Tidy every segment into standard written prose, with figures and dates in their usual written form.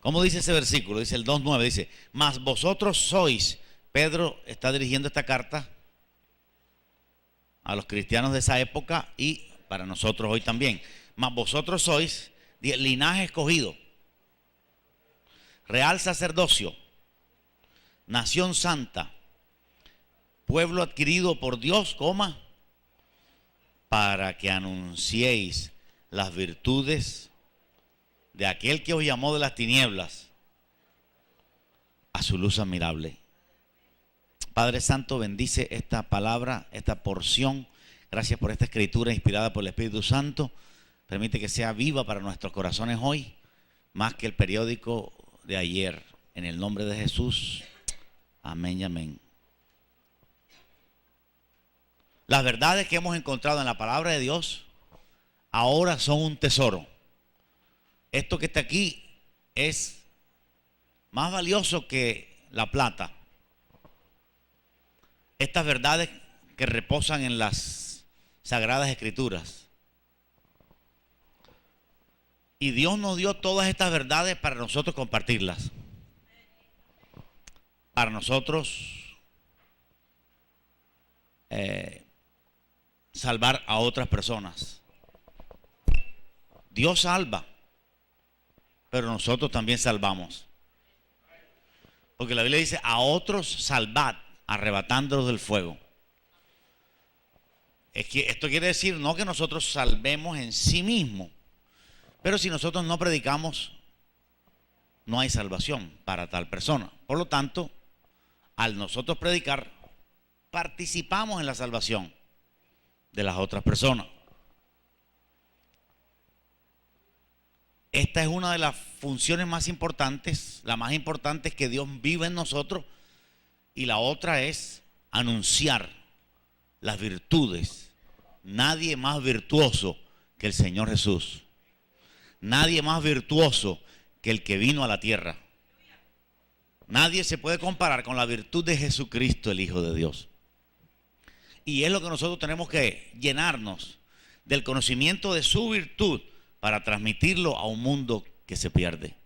¿Cómo dice ese versículo? Dice el 2:9, dice, mas vosotros sois, Pedro está dirigiendo esta carta a los cristianos de esa época y para nosotros hoy también. Mas vosotros sois linaje escogido, real sacerdocio, nación santa, pueblo adquirido por Dios, para que anunciéis las virtudes de aquel que os llamó de las tinieblas a su luz admirable. Padre Santo, bendice esta palabra, esta porción. Gracias por esta escritura inspirada por el Espíritu Santo. Permite que sea viva para nuestros corazones hoy, más que el periódico de ayer. En el nombre de Jesús. Amén y amén. Las verdades que hemos encontrado en la palabra de Dios ahora son un tesoro. Esto que está aquí es más valioso que la plata. Estas verdades que reposan en las Sagradas Escrituras. Y Dios nos dio todas estas verdades para nosotros compartirlas. Para nosotros salvar a otras personas. Dios salva, pero nosotros también salvamos. Porque la Biblia dice, a otros salvad, arrebatándolos del fuego. Es que esto quiere decir no que nosotros salvemos en sí mismo, pero si nosotros no predicamos, no hay salvación para tal persona. Por lo tanto, al nosotros predicar, participamos en la salvación de las otras personas. Esta es una de las funciones más importantes. La más importante es que Dios vive en nosotros, y la otra es anunciar las virtudes. Nadie más virtuoso que el Señor Jesús. Nadie más virtuoso que el que vino a la tierra. Nadie se puede comparar con la virtud de Jesucristo, el Hijo de Dios. Y es lo que nosotros tenemos que llenarnos del conocimiento de su virtud para transmitirlo a un mundo que se pierde.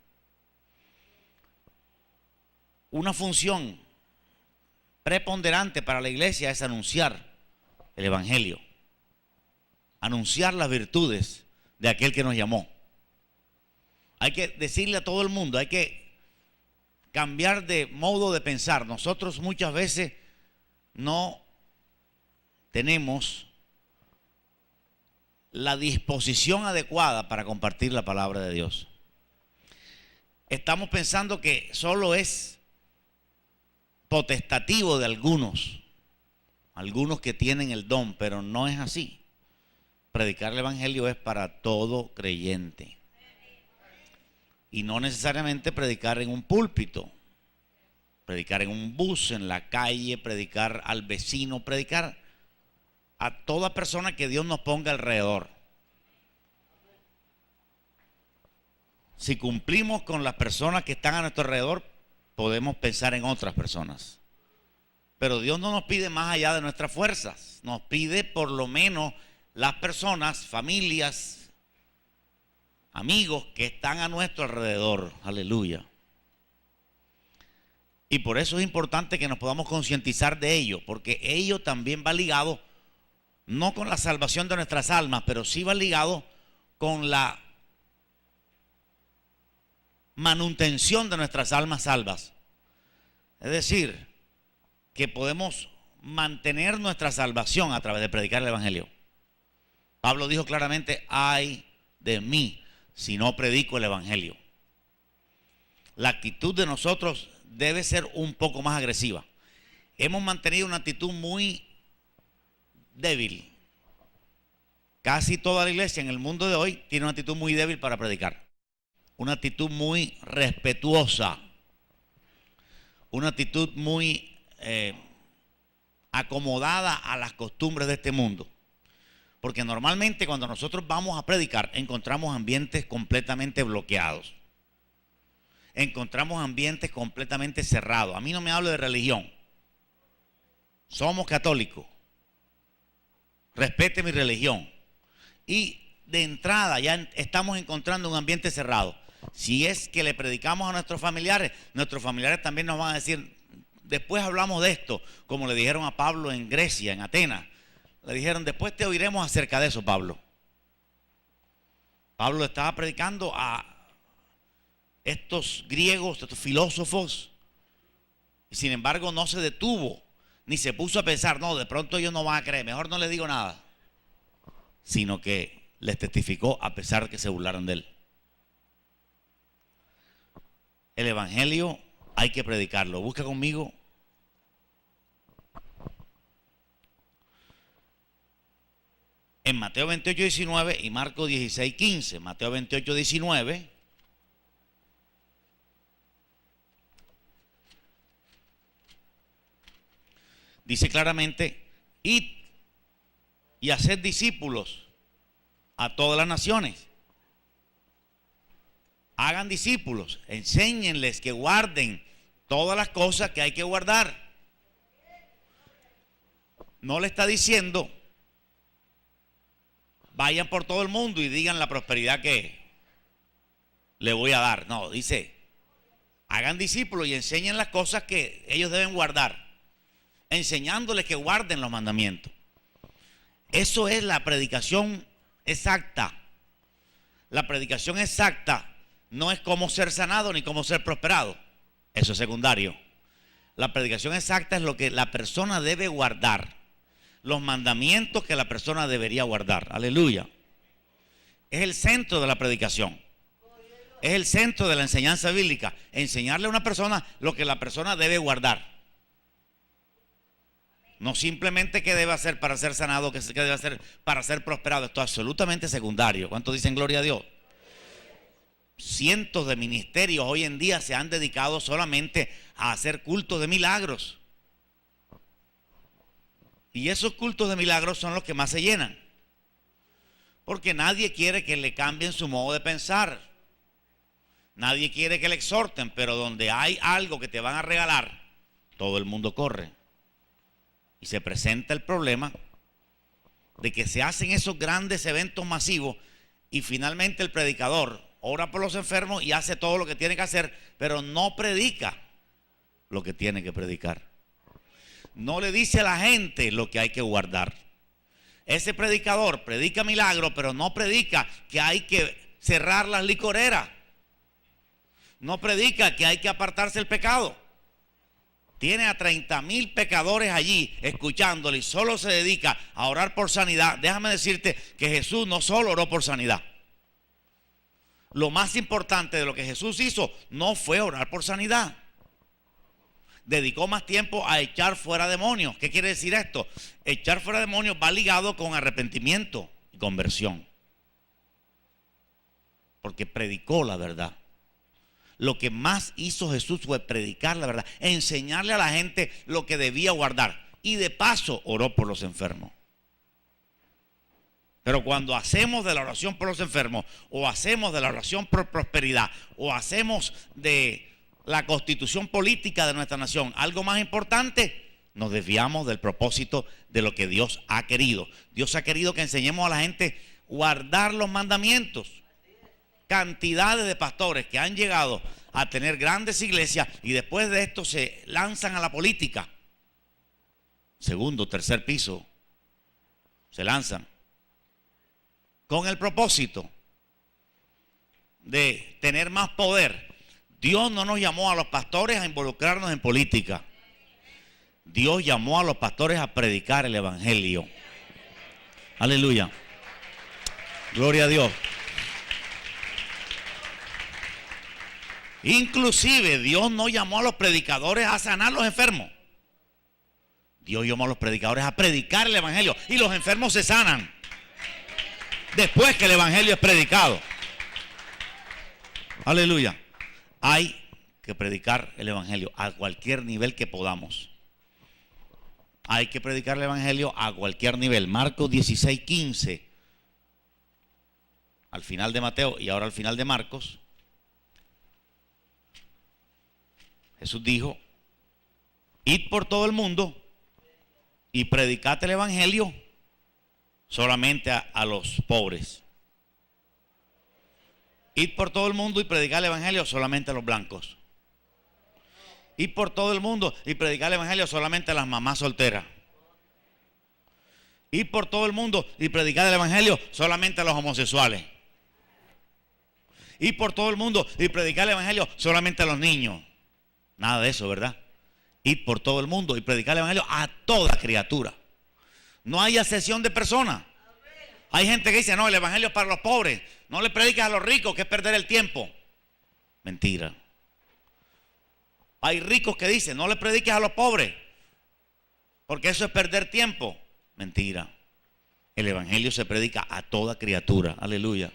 Una función preponderante para la iglesia es anunciar el Evangelio, anunciar las virtudes de aquel que nos llamó. Hay que decirle a todo el mundo, hay que cambiar de modo de pensar. Nosotros muchas veces no tenemos la disposición adecuada para compartir la palabra de Dios. Estamos pensando que solo es potestativo de algunos que tienen el don, pero no es así. Predicar el Evangelio es para todo creyente. Y no necesariamente predicar en un púlpito, predicar en un bus, en la calle, predicar al vecino, predicar a toda persona que Dios nos ponga alrededor. Si cumplimos con las personas que están a nuestro alrededor, podemos pensar en otras personas. Pero Dios no nos pide más allá de nuestras fuerzas. Nos pide por lo menos las personas, familias, amigos que están a nuestro alrededor. Aleluya. Y por eso es importante que nos podamos concientizar de ello, porque ello también va ligado, no con la salvación de nuestras almas, pero sí va ligado con la manutención de nuestras almas salvas. Es decir, que podemos mantener nuestra salvación a través de predicar el Evangelio. Pablo dijo claramente, ay de mí si no predico el Evangelio. La actitud de nosotros debe ser un poco más agresiva. Hemos mantenido una actitud muy débil. Casi toda la iglesia en el mundo de hoy tiene una actitud muy débil para predicar. Una actitud muy respetuosa. Una actitud muy acomodada a las costumbres de este mundo. Porque normalmente cuando nosotros vamos a predicar encontramos ambientes completamente bloqueados. Encontramos ambientes completamente cerrados. A mí no me hable de religión. Somos católicos. Respete mi religión. Y de entrada ya estamos encontrando un ambiente cerrado. Si es que le predicamos a nuestros familiares también nos van a decir, después hablamos de esto, como le dijeron a Pablo en Grecia, en Atenas. Le dijeron, después te oiremos acerca de eso, Pablo. Pablo estaba predicando a estos griegos, estos filósofos, y sin embargo no se detuvo, ni se puso a pensar, no, de pronto ellos no van a creer, mejor no les digo nada, sino que les testificó a pesar de que se burlaran de él. El evangelio hay que predicarlo. Busca conmigo en Mateo 28, 19 y Marcos 16, 15. Mateo 28, 19. Dice claramente, id y haced discípulos a todas las naciones. Hagan discípulos, enséñenles que guarden todas las cosas que hay que guardar. No le está diciendo, vayan por todo el mundo y digan la prosperidad que le voy a dar. No, dice, hagan discípulos y enseñen las cosas que ellos deben guardar, enseñándoles que guarden los mandamientos. Eso es la predicación exacta. La predicación exacta no es cómo ser sanado ni cómo ser prosperado. Eso es secundario. La predicación exacta es lo que la persona debe guardar, los mandamientos que la persona debería guardar. Aleluya. Es el centro de la predicación. Es el centro de la enseñanza bíblica. Enseñarle a una persona lo que la persona debe guardar. No simplemente qué debe hacer para ser sanado, qué debe hacer para ser prosperado. Esto es absolutamente secundario. ¿Cuántos dicen gloria a Dios? Cientos de ministerios hoy en día se han dedicado solamente a hacer cultos de milagros. Y esos cultos de milagros son los que más se llenan. Porque nadie quiere que le cambien su modo de pensar. Nadie quiere que le exhorten, pero donde hay algo que te van a regalar, todo el mundo corre. Y se presenta el problema de que se hacen esos grandes eventos masivos y finalmente el predicador ora por los enfermos y hace todo lo que tiene que hacer, pero no predica lo que tiene que predicar. No le dice a la gente lo que hay que guardar. Ese predicador predica milagros, pero no predica que hay que cerrar las licoreras. No predica que hay que apartarse del pecado. Tiene a 30,000 pecadores allí escuchándole y solo se dedica a orar por sanidad. Déjame decirte que Jesús no solo oró por sanidad. Lo más importante de lo que Jesús hizo no fue orar por sanidad. Dedicó más tiempo a echar fuera demonios. ¿Qué quiere decir esto? Echar fuera demonios va ligado con arrepentimiento y conversión. Porque predicó la verdad. Lo que más hizo Jesús fue predicar la verdad, enseñarle a la gente lo que debía guardar. Y de paso oró por los enfermos. Pero cuando hacemos de la oración por los enfermos, o hacemos de la oración por prosperidad, o hacemos de la constitución política de nuestra nación algo más importante, nos desviamos del propósito de lo que Dios ha querido. Dios ha querido que enseñemos a la gente guardar los mandamientos. Cantidades de pastores que han llegado a tener grandes iglesias y después de esto se lanzan a la política. Segundo, tercer piso, se lanzan con el propósito de tener más poder. Dios no nos llamó a los pastores a involucrarnos en política. Dios llamó a los pastores a predicar el evangelio. Aleluya. Gloria a Dios. Inclusive Dios no llamó a los predicadores a sanar a los enfermos. Dios llamó a los predicadores a predicar el evangelio y los enfermos se sanan después que el evangelio es predicado. Aleluya. Hay que predicar el evangelio a cualquier nivel que podamos. Hay que predicar el evangelio a cualquier nivel. Marcos 16, 15. Al final de Mateo y ahora al final de Marcos. Jesús dijo, id por todo el mundo y predicad el evangelio solamente a los pobres. Ir por todo el mundo y predicar el evangelio solamente a los blancos. Ir por todo el mundo y predicar el evangelio solamente a las mamás solteras. Ir por todo el mundo y predicar el evangelio solamente a los homosexuales. Ir por todo el mundo y predicar el evangelio solamente a los niños. Nada de eso, ¿verdad? Ir por todo el mundo y predicar el evangelio a toda criatura. No hay acepción de personas. Hay gente que dice, no, el evangelio es para los pobres. No le prediques a los ricos, que es perder el tiempo. Mentira. Hay ricos que dicen, no le prediques a los pobres, porque eso es perder tiempo. Mentira. El evangelio se predica a toda criatura. Aleluya.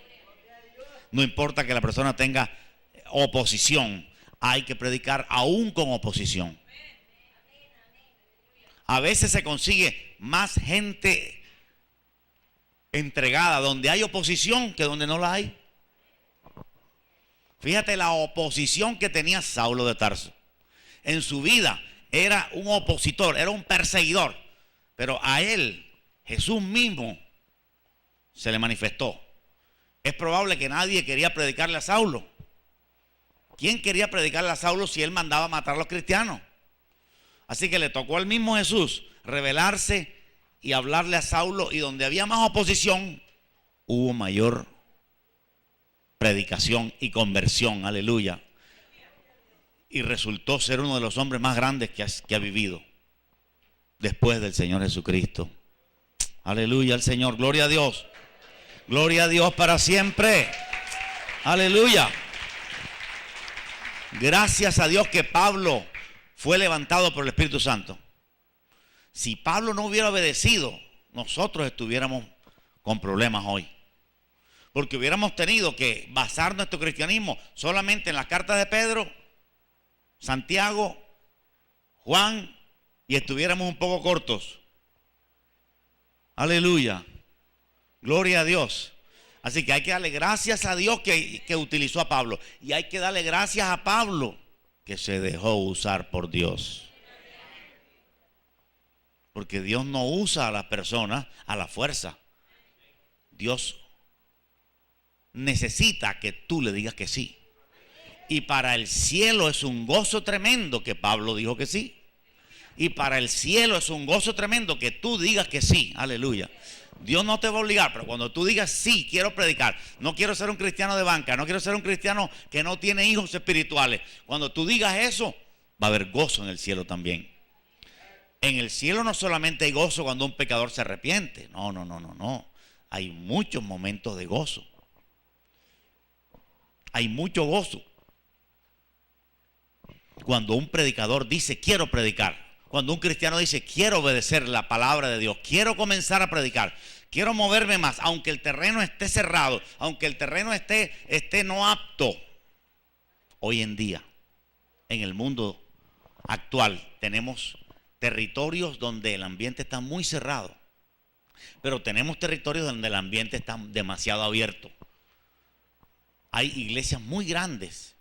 No importa que la persona tenga oposición, hay que predicar aún con oposición. A veces se consigue más gente entregada donde hay oposición que donde no la hay. Fíjate la oposición que tenía Saulo de Tarso. En su vida era un opositor, era un perseguidor. Pero a él, Jesús mismo, se le manifestó. Es probable que nadie quería predicarle a Saulo. ¿Quién quería predicarle a Saulo si él mandaba matar a los cristianos? Así que le tocó al mismo Jesús revelarse y hablarle a Saulo, y donde había más oposición, hubo mayor predicación y conversión. Aleluya. Y resultó ser uno de los hombres más grandes que ha vivido después del Señor Jesucristo. Aleluya al Señor, gloria a Dios. Gloria a Dios para siempre. Aleluya. Gracias a Dios que Pablo fue levantado por el Espíritu Santo. Si Pablo no hubiera obedecido, nosotros estuviéramos con problemas hoy. Porque hubiéramos tenido que basar nuestro cristianismo solamente en las cartas de Pedro, Santiago, Juan, y estuviéramos un poco cortos. Aleluya. Gloria a Dios. Así que hay que darle gracias a Dios que utilizó a Pablo. Y hay que darle gracias a Pablo que se dejó usar por Dios. Porque Dios no usa a las personas a la fuerza. Dios necesita que tú le digas que sí. Y para el cielo es un gozo tremendo que Pablo dijo que sí. Y para el cielo es un gozo tremendo que tú digas que sí. Aleluya. Dios no te va a obligar, pero cuando tú digas sí, quiero predicar, no quiero ser un cristiano de banca, no quiero ser un cristiano que no tiene hijos espirituales. Cuando tú digas eso, va a haber gozo en el cielo también. En el cielo no solamente hay gozo cuando un pecador se arrepiente. No. Hay muchos momentos de gozo. Hay mucho gozo cuando un predicador dice quiero predicar. Cuando un cristiano dice quiero obedecer la palabra de Dios, quiero comenzar a predicar, quiero moverme más, aunque el terreno esté cerrado, aunque el terreno esté no apto. Hoy en día, en el mundo actual, tenemos territorios donde el ambiente está muy cerrado, pero tenemos territorios donde el ambiente está demasiado abierto. Hay iglesias muy grandes,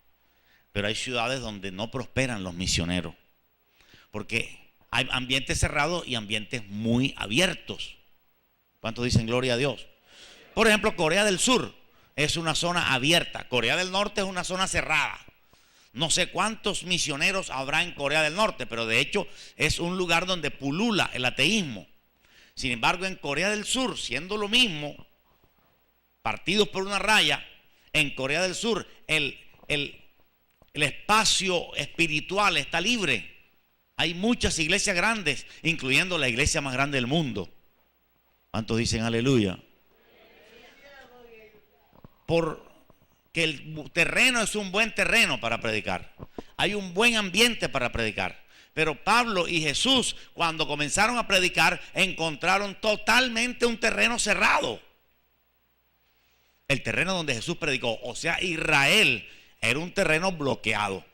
pero hay ciudades donde no prosperan los misioneros, porque hay ambientes cerrados y ambientes muy abiertos. ¿Cuántos dicen gloria a Dios? Por ejemplo, Corea del Sur es una zona abierta. Corea del Norte es una zona cerrada. No sé cuántos misioneros habrá en Corea del Norte, pero de hecho es un lugar donde pulula el ateísmo. Sin embargo, en Corea del Sur, siendo lo mismo, partidos por una raya, en Corea del Sur el espacio espiritual está libre. Hay muchas iglesias grandes, incluyendo la iglesia más grande del mundo. ¿Cuántos dicen aleluya? Porque el terreno es un buen terreno para predicar. Hay un buen ambiente para predicar. Pero Pablo y Jesús, cuando comenzaron a predicar, encontraron totalmente un terreno cerrado. El terreno donde Jesús predicó, o sea, Israel, era un terreno bloqueado.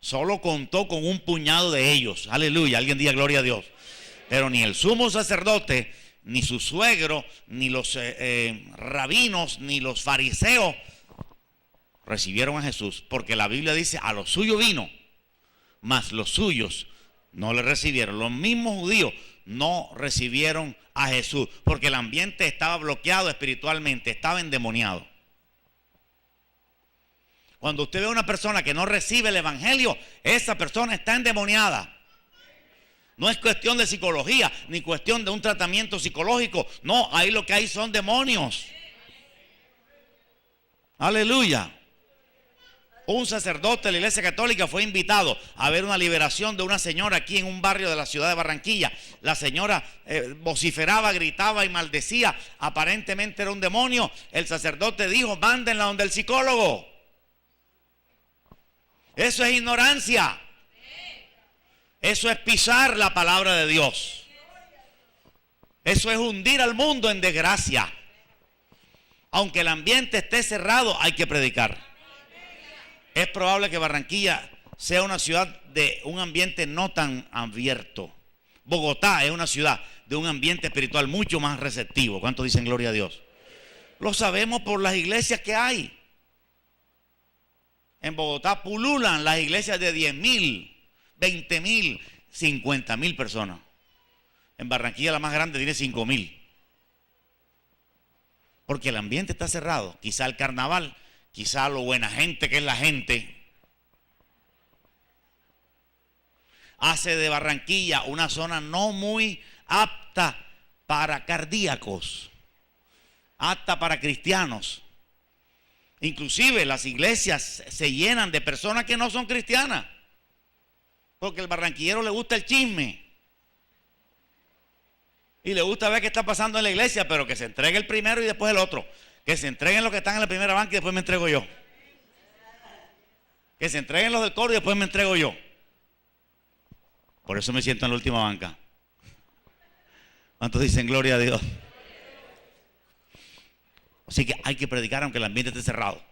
Solo contó con un puñado de ellos. Aleluya, alguien diga gloria a Dios. Pero ni el sumo sacerdote, ni su suegro, ni los rabinos, ni los fariseos recibieron a Jesús. Porque la Biblia dice, a los suyos vino, mas los suyos no le recibieron. Los mismos judíos no recibieron a Jesús, porque el ambiente estaba bloqueado espiritualmente, estaba endemoniado. Cuando usted ve a una persona que no recibe el evangelio, esa persona está endemoniada. No es cuestión de psicología, ni cuestión de un tratamiento psicológico. No, ahí lo que hay son demonios. Aleluya. Un sacerdote de la Iglesia Católica fue invitado a ver una liberación de una señora aquí en un barrio de la ciudad de Barranquilla. La señora vociferaba, gritaba y maldecía. Aparentemente era un demonio. El sacerdote dijo: mándenla donde el psicólogo. Eso es ignorancia. Eso es pisar la palabra de Dios. Eso es hundir al mundo en desgracia. Aunque el ambiente esté cerrado, hay que predicar. Es probable que Barranquilla sea una ciudad de un ambiente no tan abierto. Bogotá es una ciudad de un ambiente espiritual mucho más receptivo. ¿Cuántos dicen gloria a Dios? Lo sabemos por las iglesias que hay. En Bogotá pululan las iglesias de 10,000, 20,000, 50,000 personas. En Barranquilla la más grande tiene 5,000. Porque el ambiente está cerrado. Quizá el carnaval, quizá lo buena gente que es la gente, hace de Barranquilla una zona no muy apta para cardíacos, apta para cristianos. Inclusive las iglesias se llenan de personas que no son cristianas, porque al barranquillero le gusta el chisme y le gusta ver qué está pasando en la iglesia, pero que se entregue el primero y después el otro. Que se entreguen los que están en la primera banca y después me entrego yo. Que se entreguen los del coro y después me entrego yo. Por eso me siento en la última banca. ¿Cuántos dicen gloria a Dios? Así que hay que predicar aunque el ambiente esté cerrado.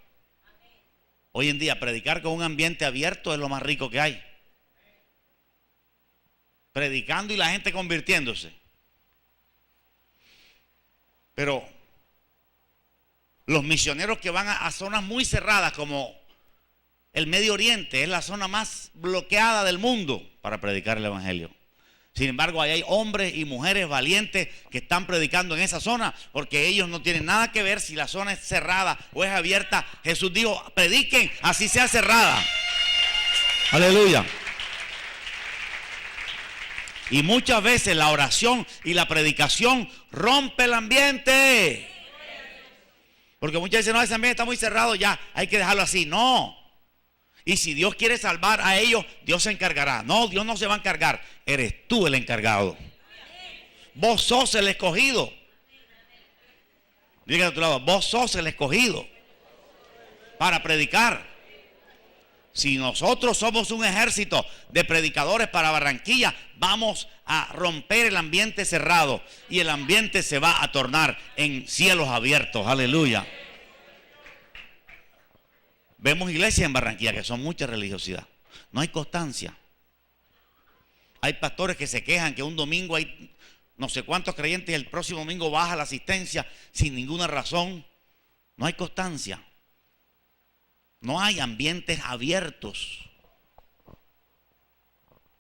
Hoy en día predicar con un ambiente abierto es lo más rico que hay. Predicando y la gente convirtiéndose. Pero los misioneros que van a zonas muy cerradas como el Medio Oriente, es la zona más bloqueada del mundo para predicar el evangelio. Sin embargo, ahí hay hombres y mujeres valientes que están predicando en esa zona, porque ellos no tienen nada que ver si la zona es cerrada o es abierta. Jesús dijo: prediquen así sea cerrada. Aleluya. Y muchas veces la oración y la predicación rompe el ambiente. Porque muchas veces no, ese ambiente está muy cerrado, ya hay que dejarlo así. No. Y si Dios quiere salvar a ellos, Dios se encargará. No, Dios no se va a encargar. Eres tú el encargado. Vos sos el escogido. Diga a tu lado: vos sos el escogido para predicar. Si nosotros somos un ejército de predicadores para Barranquilla, vamos a romper el ambiente cerrado y el ambiente se va a tornar en cielos abiertos. Aleluya. Vemos iglesias en Barranquilla que son mucha religiosidad. No hay constancia. Hay pastores que se quejan que un domingo hay no sé cuántos creyentes y el próximo domingo baja la asistencia sin ninguna razón. No hay constancia. No hay ambientes abiertos.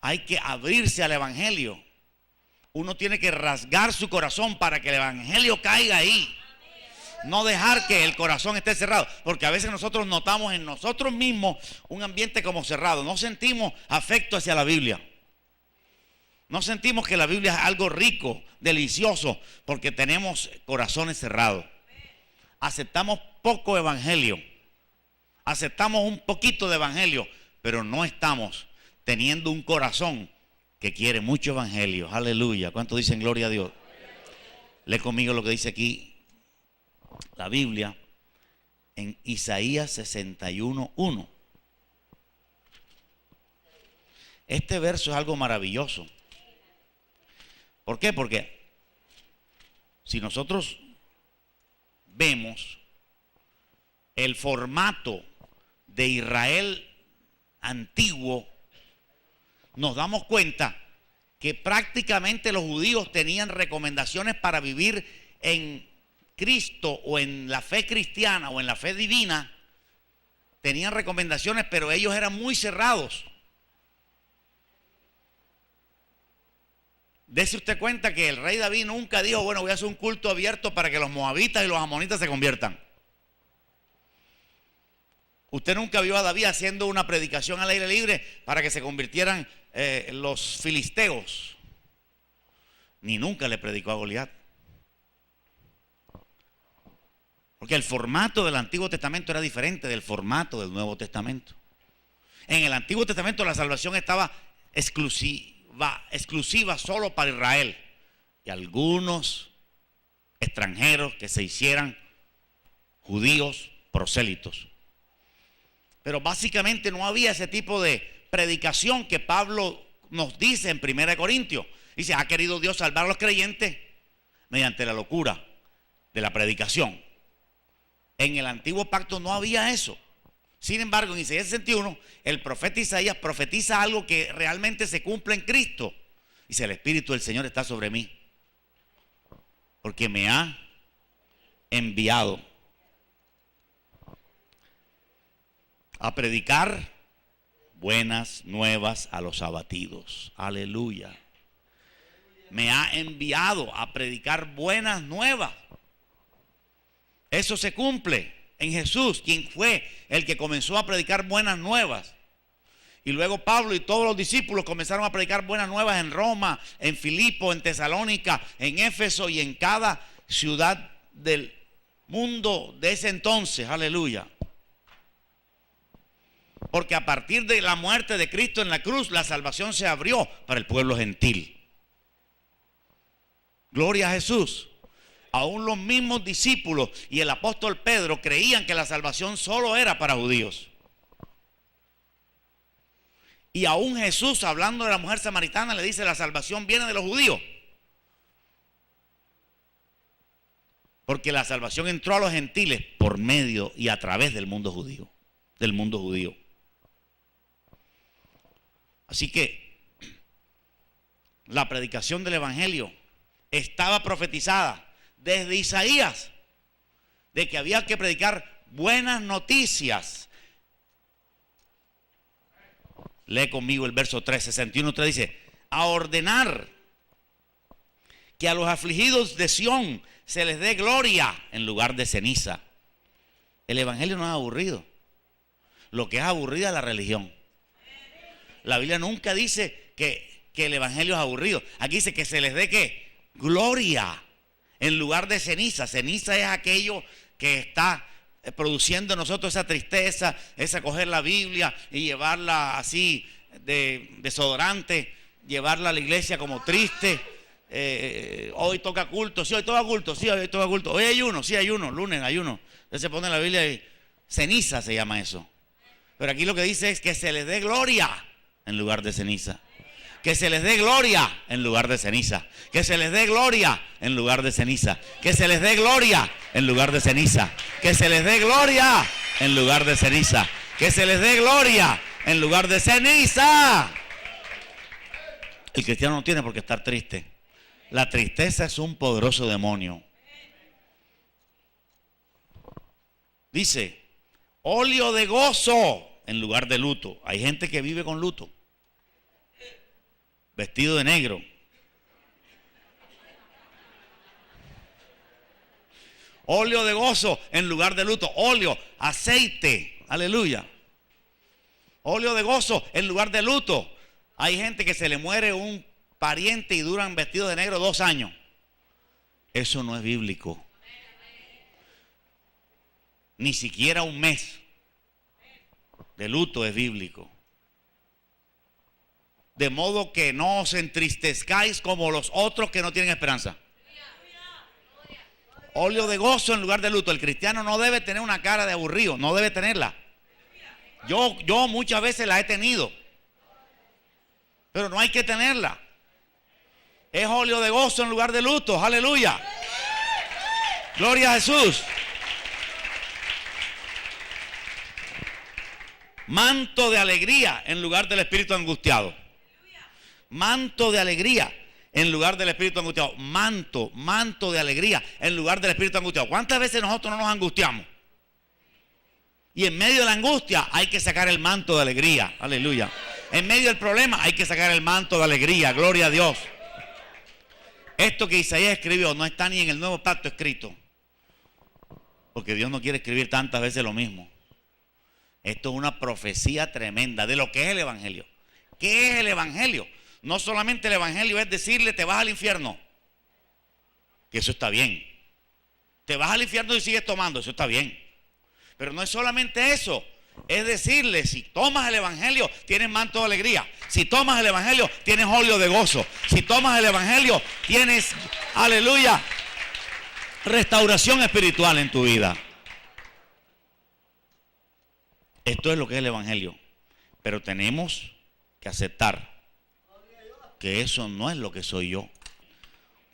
Hay que abrirse al evangelio. Uno tiene que rasgar su corazón para que el evangelio caiga ahí. No dejar que el corazón esté cerrado, porque a veces nosotros notamos en nosotros mismos un ambiente como cerrado. No sentimos afecto hacia la Biblia. No sentimos que la Biblia es algo rico, delicioso, porque tenemos corazones cerrados. Aceptamos poco evangelio. Aceptamos un poquito de evangelio, pero no estamos teniendo un corazón que quiere mucho evangelio. Aleluya. ¿Cuántos dicen gloria a Dios? Lee conmigo lo que dice aquí la Biblia en Isaías 61:1. Este verso es algo maravilloso. ¿Por qué? Porque si nosotros vemos el formato de Israel antiguo, nos damos cuenta que prácticamente los judíos tenían recomendaciones para vivir en Cristo o en la fe cristiana o en la fe divina. Tenían recomendaciones, pero ellos eran muy cerrados. Dese usted cuenta que el rey David nunca dijo: bueno, voy a hacer un culto abierto para que los moabitas y los amonitas se conviertan. Usted nunca vio a David haciendo una predicación al aire libre para que se convirtieran los filisteos. Ni nunca le predicó a Goliat. Porque el formato del Antiguo Testamento era diferente del formato del Nuevo Testamento. En el Antiguo Testamento la salvación estaba exclusiva solo para Israel y algunos extranjeros que se hicieran judíos prosélitos. Pero básicamente no había ese tipo de predicación que Pablo nos dice en 1 Corintios. Dice, ha querido Dios salvar a los creyentes mediante la locura de la predicación. En el antiguo pacto no había eso. Sin embargo, en Isaías 61, el profeta Isaías profetiza algo que realmente se cumple en Cristo. Dice, el Espíritu del Señor está sobre mí, porque me ha enviado a predicar buenas nuevas a los abatidos. Aleluya. Me ha enviado a predicar buenas nuevas. Eso se cumple en Jesús, quien fue el que comenzó a predicar buenas nuevas. Y luego Pablo y todos los discípulos comenzaron a predicar buenas nuevas en Roma, en Filipo, en Tesalónica, en Éfeso y en cada ciudad del mundo de ese entonces. Aleluya. Porque a partir de la muerte de Cristo en la cruz, la salvación se abrió para el pueblo gentil. Gloria a Jesús. Aún los mismos discípulos y el apóstol Pedro creían que la salvación solo era para judíos. Y aún Jesús, hablando de la mujer samaritana, le dice, la salvación viene de los judíos. Porque la salvación entró a los gentiles por medio y a través del mundo judío. Así que la predicación del evangelio estaba profetizada desde Isaías, de que había que predicar buenas noticias. Lee conmigo el verso 3, 61:3 dice, a ordenar que a los afligidos de Sión se les dé gloria en lugar de ceniza. El evangelio no es aburrido. Lo que es aburrida es la religión. La Biblia nunca dice que el evangelio es aburrido. Aquí dice que se les dé ¿qué? Gloria en lugar de ceniza. Ceniza es aquello que está produciendo en nosotros esa tristeza, esa coger la Biblia y llevarla así de desodorante, llevarla a la iglesia como triste. Hoy toca culto, sí, hoy toca culto, sí, hoy toca culto. Hoy ayuno, sí, ayuno, lunes ayuno. Entonces se pone la Biblia y ceniza se llama eso. Pero aquí lo que dice es que se les dé gloria en lugar de ceniza. Que se les dé gloria en lugar de ceniza. Que se les dé gloria en lugar de ceniza. Que se les dé gloria en lugar de ceniza. Que se les dé gloria en lugar de ceniza. Que se les dé gloria en lugar de ceniza. El cristiano no tiene por qué estar triste. La tristeza es un poderoso demonio. Dice, óleo de gozo en lugar de luto. Hay gente que vive con luto. Vestido de negro. Óleo de gozo en lugar de luto. Óleo, aceite. Aleluya. Óleo de gozo en lugar de luto. Hay gente que se le muere un pariente y duran vestidos de negro 2 años. Eso no es bíblico. Ni siquiera un mes de luto es bíblico. De modo que no os entristezcáis como los otros que no tienen esperanza. Óleo de gozo en lugar de luto. El cristiano no debe tener una cara de aburrido, no debe tenerla. Yo muchas veces la he tenido, pero no hay que tenerla. Es óleo de gozo en lugar de luto. Aleluya. Gloria a Jesús. Manto de alegría en lugar del espíritu angustiado. Manto de alegría en lugar del espíritu angustiado. Manto de alegría en lugar del espíritu angustiado. ¿Cuántas veces nosotros no nos angustiamos? Y en medio de la angustia hay que sacar el manto de alegría. Aleluya. En medio del problema hay que sacar el manto de alegría. Gloria a Dios. Esto que Isaías escribió no está ni en el nuevo pacto escrito. Porque Dios no quiere escribir tantas veces lo mismo. Esto es una profecía tremenda de lo que es el Evangelio. ¿Qué es el Evangelio? No solamente el Evangelio es decirle te vas al infierno, que eso está bien. Te vas al infierno y sigues tomando, eso está bien. Pero no es solamente eso. Es decirle, si tomas el Evangelio, tienes manto de alegría. Si tomas el Evangelio, tienes óleo de gozo. Si tomas el Evangelio, tienes, aleluya, restauración espiritual en tu vida. Esto es lo que es el Evangelio. Pero tenemos que aceptar que eso no es lo que soy yo.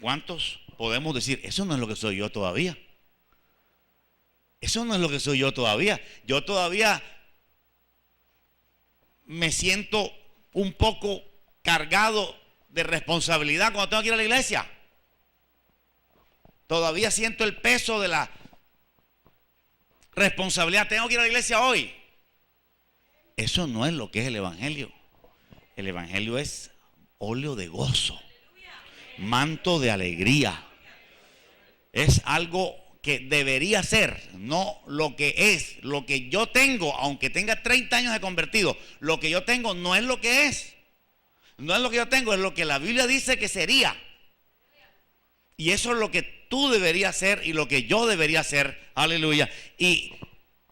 ¿Cuántos podemos decir, eso no es lo que soy yo todavía? Eso no es lo que soy yo todavía. Yo todavía me siento un poco cargado de responsabilidad cuando tengo que ir a la iglesia. Todavía siento el peso de la responsabilidad. Tengo que ir a la iglesia hoy. Eso no es lo que es el Evangelio. El Evangelio es óleo de gozo, manto de alegría. Es algo que debería ser, no lo que es. Lo que yo tengo, aunque tenga 30 años de convertido, lo que yo tengo no es lo que es. No es lo que yo tengo, es lo que la Biblia dice que sería. Y eso es lo que tú deberías ser y lo que yo debería ser. Aleluya. Y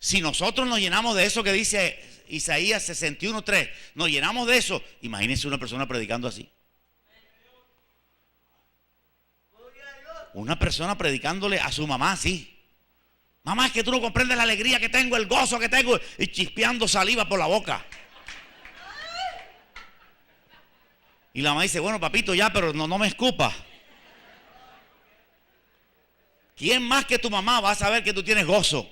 si nosotros nos llenamos de eso que dice Isaías 61:3, nos llenamos de eso, imagínense una persona predicando así. Una persona predicándole a su mamá así. Mamá, es que tú no comprendes la alegría que tengo, el gozo que tengo, y chispeando saliva por la boca. Y la mamá dice, bueno, papito, ya, pero no me escupas. ¿Quién más que tu mamá va a saber que tú tienes gozo?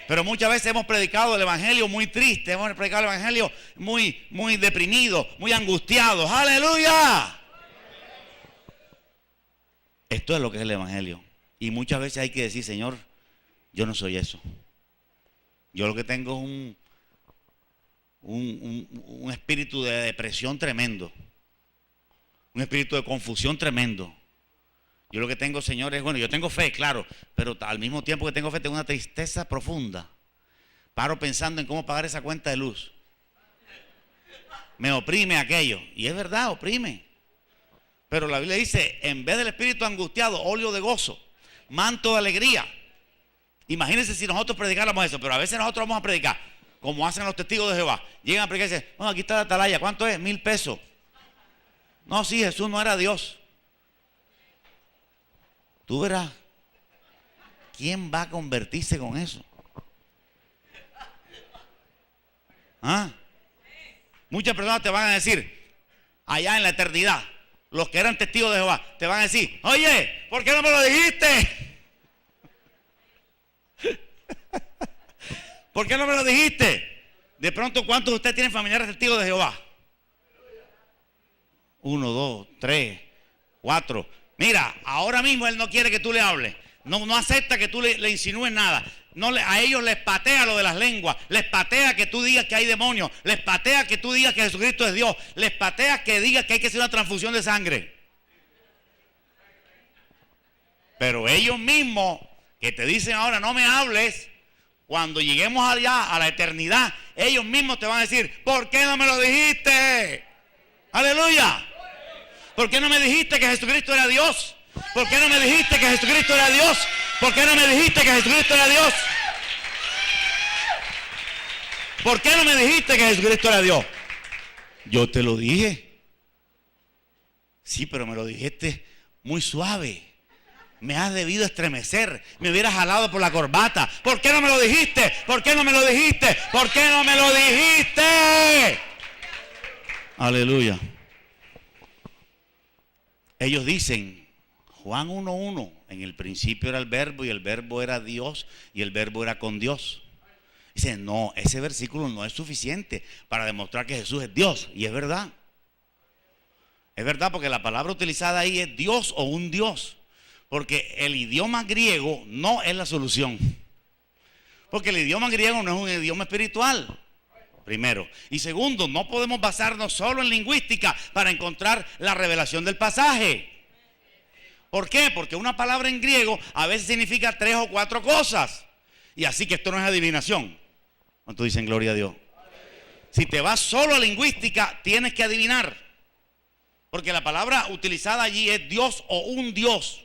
Pero muchas veces hemos predicado el Evangelio muy triste, hemos predicado el Evangelio muy deprimido, muy angustiados. ¡Aleluya! Esto es lo que es el Evangelio. Y muchas veces hay que decir, Señor, yo no soy eso. Yo lo que tengo es un espíritu de depresión tremendo. Un espíritu de confusión tremendo. Yo lo que tengo, Señor, es, bueno, yo tengo fe, claro, pero al mismo tiempo que tengo fe, tengo una tristeza profunda. Paro pensando en cómo pagar esa cuenta de luz. Me oprime aquello. Y es verdad, oprime. Pero la Biblia dice, en vez del espíritu angustiado, óleo de gozo, manto de alegría. Imagínense si nosotros predicáramos eso, pero a veces nosotros vamos a predicar, como hacen los testigos de Jehová. Llegan a predicar y dicen, bueno, aquí está la atalaya, ¿cuánto es? 1,000 pesos. No, sí, Jesús no era Dios. Tú verás, ¿quién va a convertirse con eso? ¿Ah? Muchas personas te van a decir, allá en la eternidad, los que eran testigos de Jehová, te van a decir, oye, ¿por qué no me lo dijiste? ¿Por qué no me lo dijiste? De pronto, ¿cuántos de ustedes tienen familiares testigos de Jehová? 1, 2, 3, 4. Mira, ahora mismo él no quiere que tú le hables. No acepta que tú le insinúes nada. A ellos les patea lo de las lenguas. Les patea que tú digas que hay demonios. Les patea que tú digas que Jesucristo es Dios. Les patea que digas que hay que hacer una transfusión de sangre. Pero ellos mismos que te dicen ahora no me hables, cuando lleguemos allá a la eternidad, ellos mismos te van a decir, ¿por qué no me lo dijiste? Aleluya. ¿Por qué no me dijiste que Jesucristo era Dios? ¿Por qué no me dijiste que Jesucristo era Dios? ¿Por qué no me dijiste que Jesucristo era Dios? ¿Por qué no me dijiste que Jesucristo era Dios? Yo te lo dije. Sí, pero me lo dijiste muy suave. Me has debido estremecer. Me hubieras jalado por la corbata. ¿Por qué no me lo dijiste? ¿Por qué no me lo dijiste? ¿Por qué no me lo dijiste? Aleluya. Ellos dicen, Juan 1:1, en el principio era el verbo y el verbo era Dios y el verbo era con Dios. Dicen, no, ese versículo no es suficiente para demostrar que Jesús es Dios. Y es verdad. Es verdad porque la palabra utilizada ahí es Dios o un Dios. Porque el idioma griego no es la solución. Porque el idioma griego no es un idioma espiritual. Primero. Y segundo, no podemos basarnos solo en lingüística para encontrar la revelación del pasaje. ¿Por qué? Porque una palabra en griego a veces significa 3 o 4 cosas. Y así que esto no es adivinación. ¿Cuántos dicen gloria a Dios? Si te vas solo a lingüística, tienes que adivinar. Porque la palabra utilizada allí es Dios o un Dios.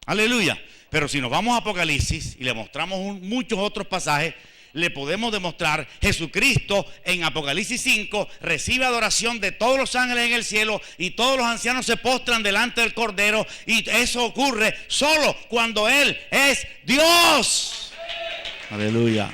Aleluya. Pero si nos vamos a Apocalipsis y le mostramos muchos otros pasajes, le podemos demostrar Jesucristo en Apocalipsis 5 recibe adoración de todos los ángeles en el cielo y todos los ancianos se postran delante del Cordero, y eso ocurre solo cuando Él es Dios. Aleluya.